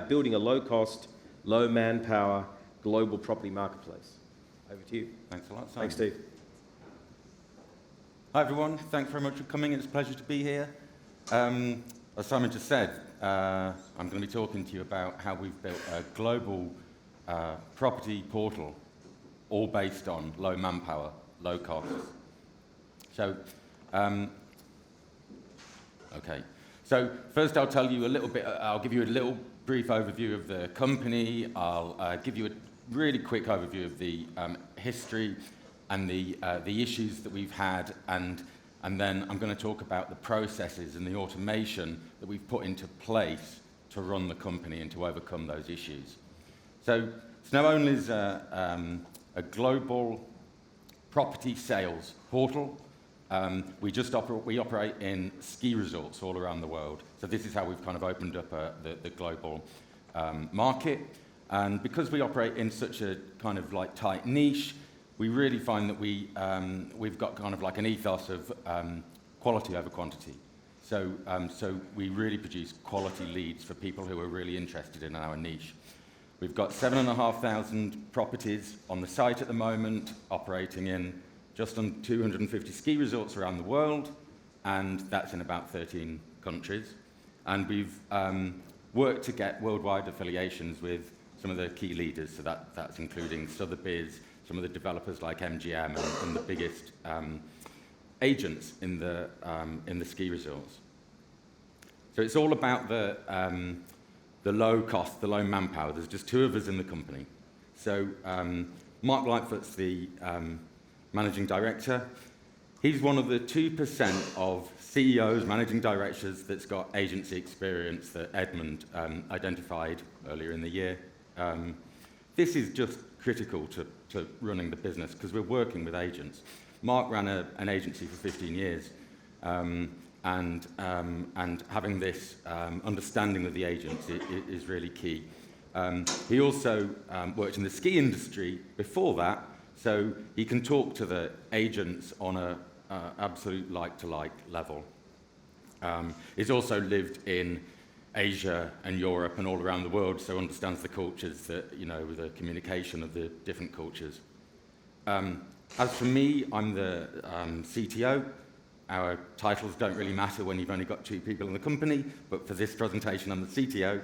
building a low-cost, low-manpower, global property marketplace. Over to you. Thanks a lot, Simon. Thanks, Steve. Hi, everyone. Thanks very much for coming. It's a pleasure to be here. As Simon just said, I'm going to be talking to you about how we've built a global property portal, all based on low manpower, low costs. So, okay. So first I'll tell you a little bit, I'll give you a little brief overview of the company. I'll give you a really quick overview of the history and the issues that we've had, and then I'm going to talk about the processes and the automation that we've put into place to run the company and to overcome those issues. So SnowOnly is a global property sales portal. We operate in ski resorts all around the world. So this is how we've kind of opened up the global market. And because we operate in such a kind of like tight niche, we really find that we've got kind of like an ethos of quality over quantity. So we really produce quality leads for people who are really interested in our niche. We've got 7,500 properties on the site at the moment, operating in just under 250 ski resorts around the world, and that's in about 13 countries. And we've worked to get worldwide affiliations with some of the key leaders, so that's including Sotheby's, some of the developers like MGM, and the biggest agents in the ski resorts. So it's all about the low cost, the low manpower. There's just two of us in the company. So Mark Lightfoot's the managing director. He's one of the 2% of CEOs, managing directors, that's got agency experience that Edmund identified earlier in the year. This is just critical to running the business because we're working with agents. Mark ran an agency for 15 years, and having this understanding of the agents is really key. He also worked in the ski industry before that, so he can talk to the agents on an absolute like-to-like level. He's also lived in Asia and Europe and all around the world, so understands the cultures, the communication of the different cultures. As for me, I'm the CTO. Our titles don't really matter when you've only got two people in the company, but for this presentation, I'm the CTO.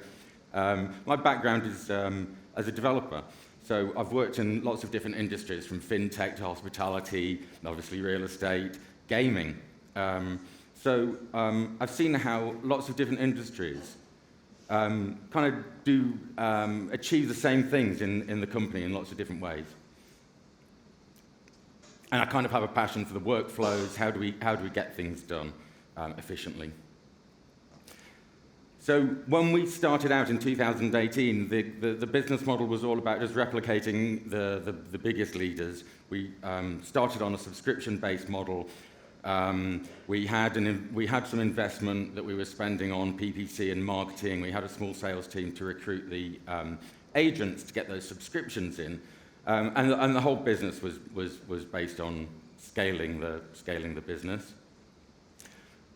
My background is as a developer. So I've worked in lots of different industries, from fintech to hospitality, and obviously real estate, gaming. So I've seen how lots of different industries kind of do achieve the same things in the company in lots of different ways. And I kind of have a passion for the workflows. How do we get things done efficiently? So when we started out in 2018, the business model was all about just replicating the biggest leaders. We started on a subscription-based model. We had some investment that we were spending on PPC and marketing. We had a small sales team to recruit the agents to get those subscriptions in. And the whole business was based on scaling the business.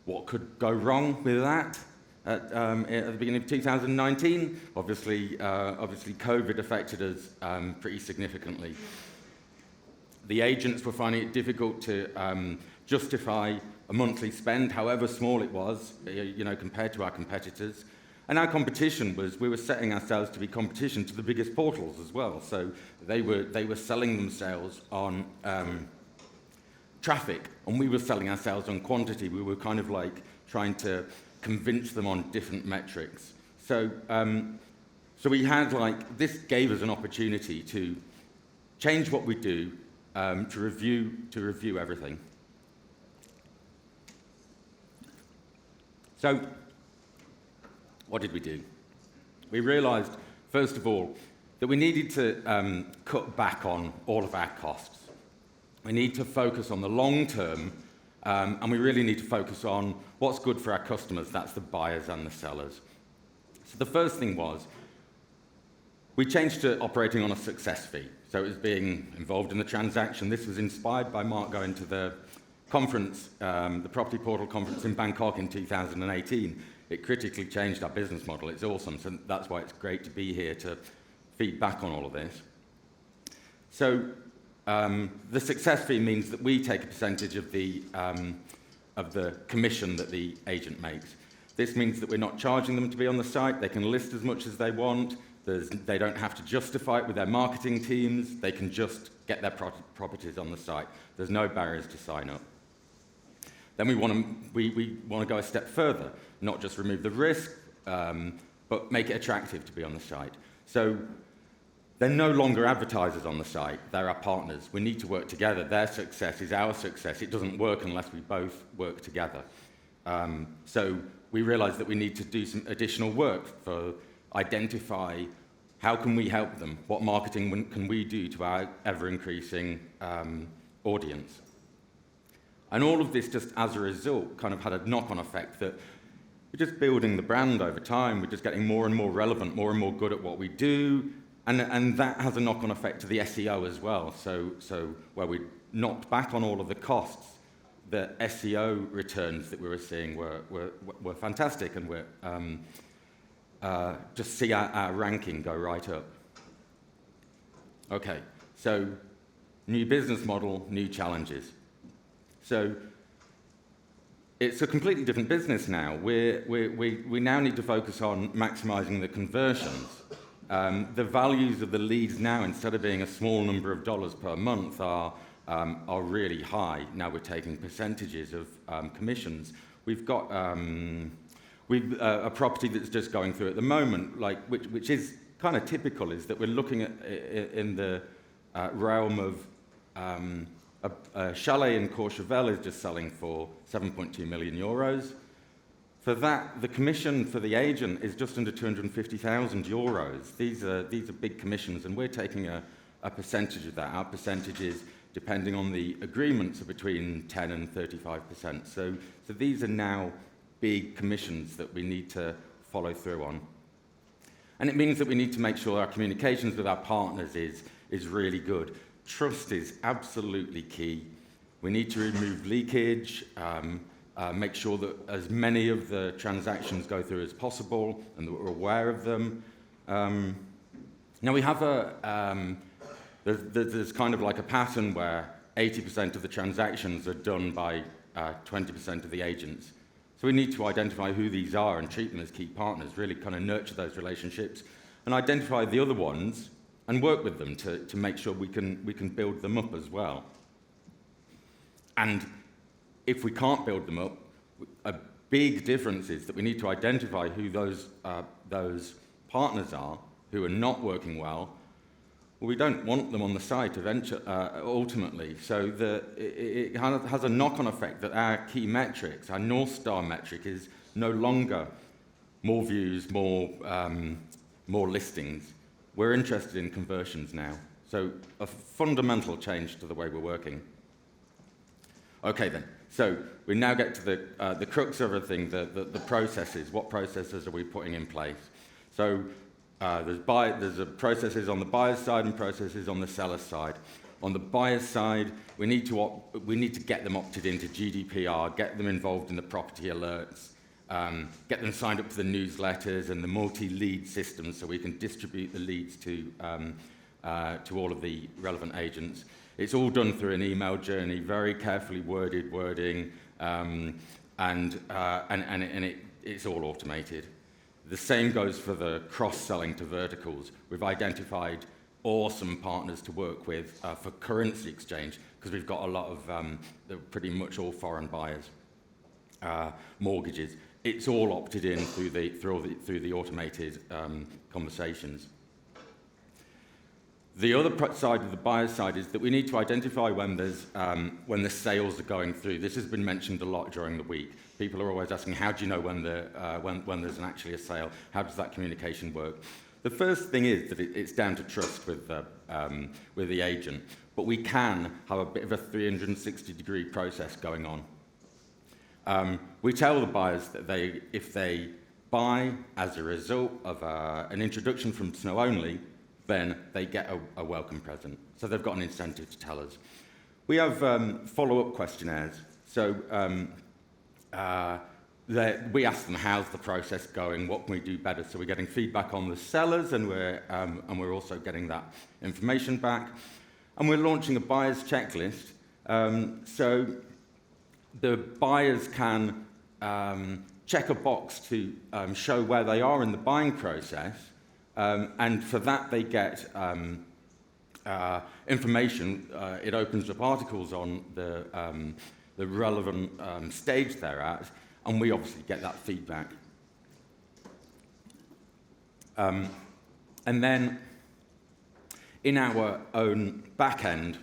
What could go wrong with that? At the beginning of 2019, obviously COVID affected us pretty significantly. The agents were finding it difficult to justify a monthly spend, however small it was, compared to our competitors. And our competition we were setting ourselves to be competition to the biggest portals as well. So they were selling themselves on traffic, and we were selling ourselves on quantity. We were kind of like trying to convince them on different metrics. So we had this gave us an opportunity to change what we do, to review everything. So what did we do? We realized, first of all, that we needed to cut back on all of our costs. We need to focus on the long term, and we really need to focus on what's good for our customers. That's the buyers and the sellers. So the first thing was, we changed to operating on a success fee. So it was being involved in the transaction. This was inspired by Mark going to the conference, the Property Portal conference in Bangkok in 2018. it critically changed our business model. It's awesome, so that's why it's great to be here to feed back on all of this. So the success fee means that we take a percentage of the commission that the agent makes. This means that we're not charging them to be on the site. They can list as much as they want. They don't have to justify it with their marketing teams. They can just get their properties on the site. There's no barriers to sign up. Then we want to go a step further, not just remove the risk, but make it attractive to be on the site. So they're no longer advertisers on the site. They're our partners. We need to work together. Their success is our success. It doesn't work unless we both work together. So we realize that we need to do some additional work for identify how can we help them, what marketing can we do to our ever-increasing audience. And all of this, just as a result, kind of had a knock-on effect that we're just building the brand over time. We're just getting more and more relevant, more and more good at what we do. And that has a knock-on effect to the SEO as well. So where we knocked back on all of the costs, the SEO returns that we were seeing were fantastic, and we're just see our ranking go right up. Okay, so new business model, new challenges. So it's a completely different business now. We now need to focus on maximizing the conversions. The values of the leads now, instead of being a small number of dollars per month, are really high. Now we're taking percentages of commissions. We've got a property that's just going through at the moment, which is kind of typical, is that we're looking at in the realm of a chalet in Courchevel is just selling for 7.2 million euros. For that, the commission for the agent is just under 250,000 euros. These are big commissions, and we're taking a percentage of that. Our percentages, depending on the agreements, are between 10 and 35%. So these are now big commissions that we need to follow through on. And it means that we need to make sure our communications with our partners is really good. Trust is absolutely key. We need to remove leakage, make sure that as many of the transactions go through as possible and that we're aware of them. Now we have there's kind of like a pattern where 80% of the transactions are done by 20% of the agents. So we need to identify who these are and treat them as key partners, really kind of nurture those relationships and identify the other ones and work with them to make sure we can build them up as well. And if we can't build them up, a big difference is that we need to identify who those partners are who are not working well. Well, we don't want them on the site ultimately. So it has a knock-on effect that our key metrics, our North Star metric, is no longer more views, more listings. We're interested in conversions now. So a fundamental change to the way we're working. Okay then, so we now get to the crux of everything, the processes. What processes are we putting in place? So there's processes on the buyer's side and processes on the seller's side. On the buyer's side, we need to get them opted into GDPR, get them involved in the property alerts, get them signed up to the newsletters and the multi-lead systems so we can distribute the leads to all of the relevant agents. It's all done through an email journey, very carefully worded wording, and it's all automated. The same goes for the cross-selling to verticals. We've identified awesome partners to work with for currency exchange, because we've got a lot of, they're pretty much all foreign buyers. Mortgages. It's all opted in through the automated conversations. The other side of the buyer's side is that we need to identify when the sales are going through. This has been mentioned a lot during the week. People are always asking, how do you know when there's actually a sale? How does that communication work? The first thing is that it's down to trust with the agent, but we can have a bit of a 360-degree process going on. We tell the buyers that if they buy as a result of an introduction from SnowOnly, then they get a welcome present. So they've got an incentive to tell us. We have follow-up questionnaires. So we ask them, how's the process going? What can we do better? So we're getting feedback on the sellers, and we're also getting that information back. And we're launching a buyer's checklist, so the buyers can check a box to show where they are in the buying process, and for that they get information. It opens up articles on the relevant stage they're at, and we obviously get that feedback. And then in our own back end,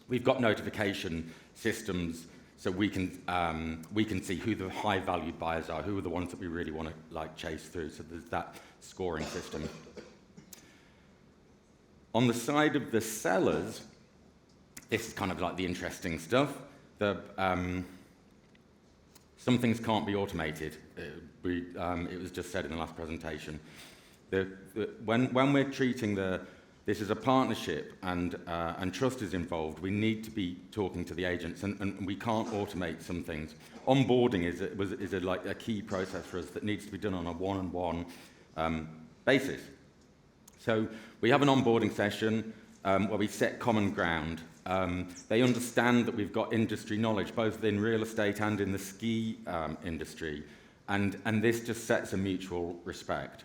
we've got notification systems, so we can see who the high-value buyers are, who are the ones that we really want to chase through. So there's that scoring system. On the side of the sellers, this is kind of like the interesting stuff. Some things can't be automated. It was just said in the last presentation. When we're treating this is a partnership and trust is involved, we need to be talking to the agents, and we can't automate some things. Onboarding is a key process for us that needs to be done on a one-on-one basis. So we have an onboarding session where we set common ground. They understand that we've got industry knowledge, both in real estate and in the ski industry, and this just sets a mutual respect.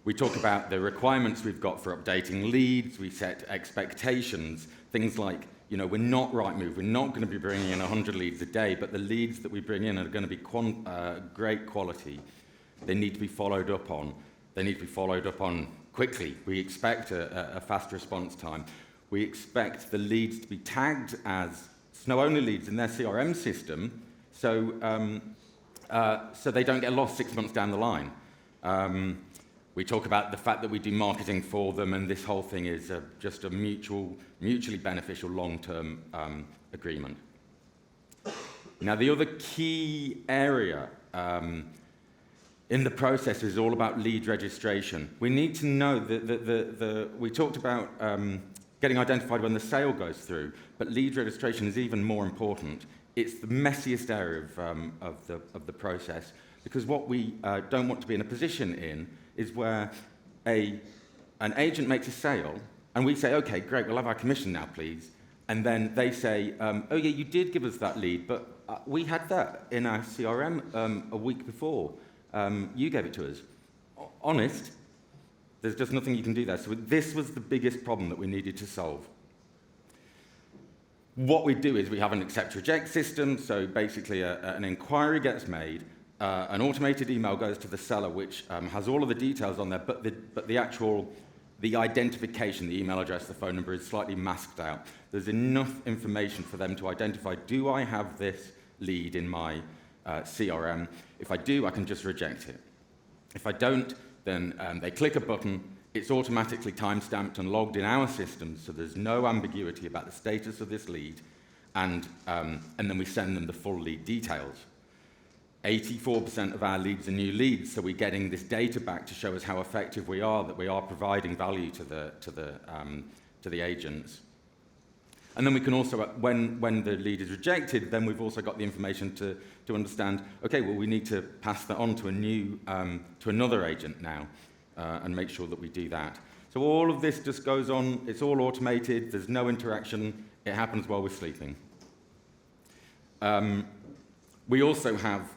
We talk about the requirements we've got for updating leads. We set expectations, things like, we're not Rightmove. We're not going to be bringing in 100 leads a day, but the leads that we bring in are going to be great quality. They need to be followed up on. They need to be followed up on quickly. We expect a fast response time. We expect the leads to be tagged as SnowOnly leads in their CRM system, so they don't get lost 6 months down the line. We talk about the fact that we do marketing for them, and this whole thing is just a mutually beneficial long-term agreement. Now, the other key area in the process is all about lead registration. We need to know that we talked about getting identified when the sale goes through, but lead registration is even more important. It's the messiest area of the process, because what we don't want to be in a position in is where an agent makes a sale, and we say, okay, great, we'll have our commission now, please. And then they say, oh yeah, you did give us that lead, but we had that in our CRM a week before. You gave it to us. Honest, there's just nothing you can do there. So this was the biggest problem that we needed to solve. What we do is we have an accept-reject system, so basically an inquiry gets made, an automated email goes to the seller, which has all of the details on there, but the identification, the email address, the phone number is slightly masked out. There's enough information for them to identify, do I have this lead in my CRM? If I do, I can just reject it. If I don't, then they click a button, it's automatically timestamped and logged in our system, so there's no ambiguity about the status of this lead, and then we send them the full lead details. 84% of our leads are new leads, so we're getting this data back to show us how effective we are, that we are providing value to the agents. And then we can also, when the lead is rejected, then we've also got the information to understand, okay, well, we need to pass that on to to another agent now, and make sure that we do that. So all of this just goes on, it's all automated, there's no interaction, it happens while we're sleeping. We also have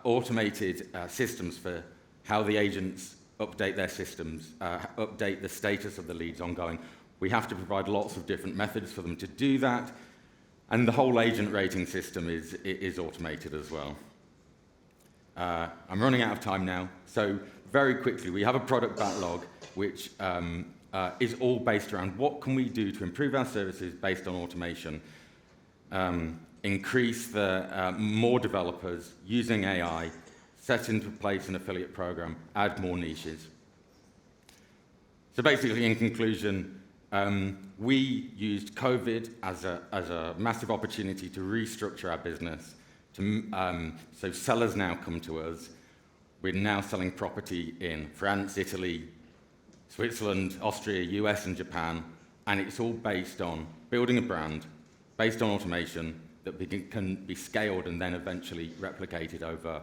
automated systems for how the agents update their systems, update the status of the leads ongoing. We have to provide lots of different methods for them to do that, and the whole agent rating system is automated as well. I'm running out of time now, so very quickly, we have a product backlog which is all based around what can we do to improve our services based on automation. Increase the more developers using AI, set into place an affiliate program, add more niches. So basically, in conclusion, we used COVID as a massive opportunity to restructure our business. So sellers now come to us. We're now selling property in France, Italy, Switzerland, Austria, US, and Japan, and it's all based on building a brand, based on automation, that can be scaled and then eventually replicated over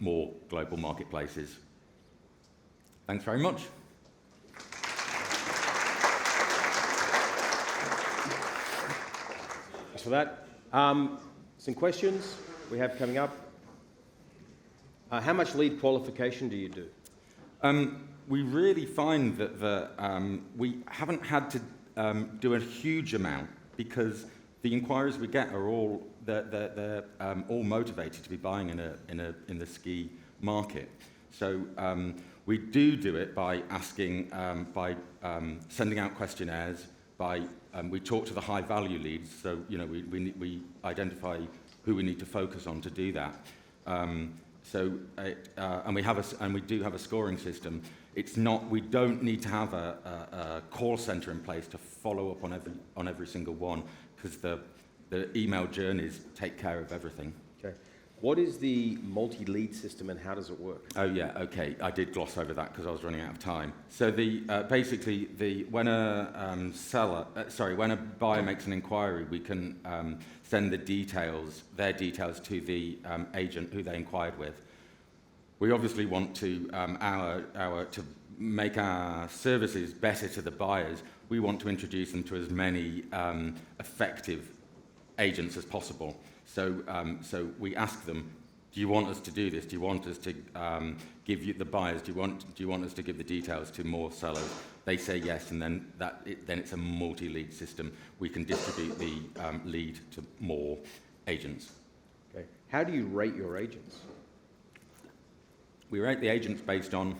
more global marketplaces. Thanks very much. Thanks for that. Some questions we have coming up. How much lead qualification do you do? We really find that we haven't had to do a huge amount because the inquiries we get are all they're all motivated to be buying in the ski market. So we do it by asking, by sending out questionnaires, by we talk to the high value leads. So we identify who we need to focus on to do that. And we do have a scoring system. It's not, we don't need to have a call center in place to follow up on every single one, because the email journeys take care of everything. Okay. What is the multi-lead system and how does it work? Oh yeah, okay. I did gloss over that because I was running out of time. So basically when a buyer makes an inquiry, we can send their details to the agent who they inquired with. We obviously want to to make our services better to the buyers. We want to introduce them to as many effective agents as possible. So we ask them, do you want us to do this? Do you want us to give you the buyers? Do you want us to give the details to more sellers? They say yes, and then it's a multi-lead system. We can distribute the lead to more agents. Okay. How do you rate your agents? We rate the agents based on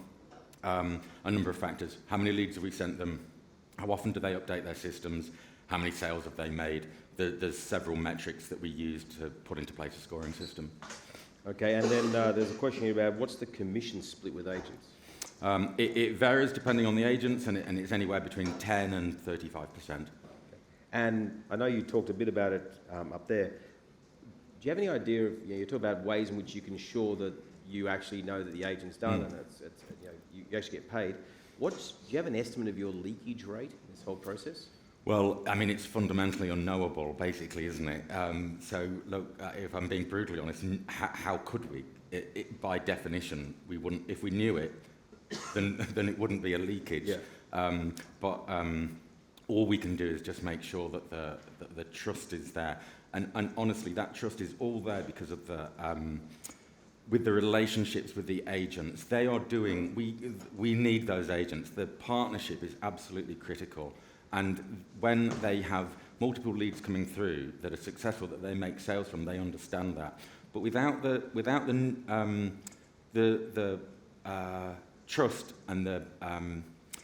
a number of factors. How many leads have we sent them? How often do they update their systems? How many sales have they made? There's several metrics that we use to put into place a scoring system. Okay, and then there's a question here about what's the commission split with agents? It varies depending on the agents, and it's anywhere between 10 and 35%. Okay. And I know you talked a bit about it up there. Do you have any idea of, you talk about ways in which you can ensure that you actually know that the agent's done and you actually get paid? Do you have an estimate of your leakage rate in this whole process? Well, I mean, it's fundamentally unknowable, basically, isn't it? So, look, if I'm being brutally honest, how could we? By definition, we wouldn't. If we knew it, then it wouldn't be a leakage. Yeah. But all we can do is just make sure that the trust is there. And honestly, that trust is all there because of with the relationships with the agents. They are doing. We need those agents. The partnership is absolutely critical. And when they have multiple leads coming through that are successful, that they make sales from, they understand that. But without the trust and the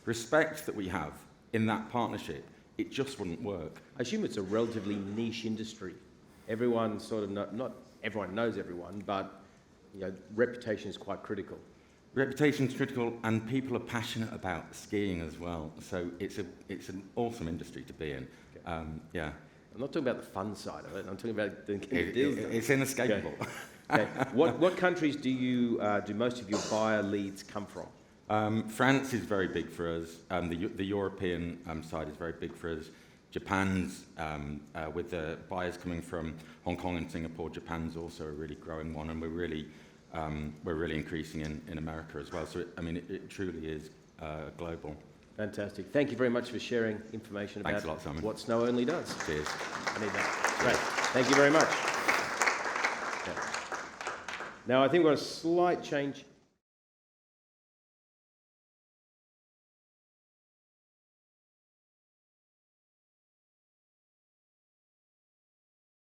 respect that we have in that partnership, it just wouldn't work. I assume it's a relatively niche industry. Everyone sort of not everyone knows everyone, but reputation is quite critical. Reputation is critical, and people are passionate about skiing as well. So it's an awesome industry to be in. Okay. Yeah. I'm not talking about the fun side of it. I'm talking about the deals. It's inescapable. Okay. Okay. What countries do most of your buyer leads come from? France is very big for us. The European side is very big for us. Japan's, with the buyers coming from Hong Kong and Singapore, Japan's also a really growing one, and we're really increasing in America as well. So, it truly is global. Fantastic. Thank you very much for sharing information about what SnowOnly does. Cheers. I need that. Great. Thank you very much. Okay. Now, I think we've got a slight change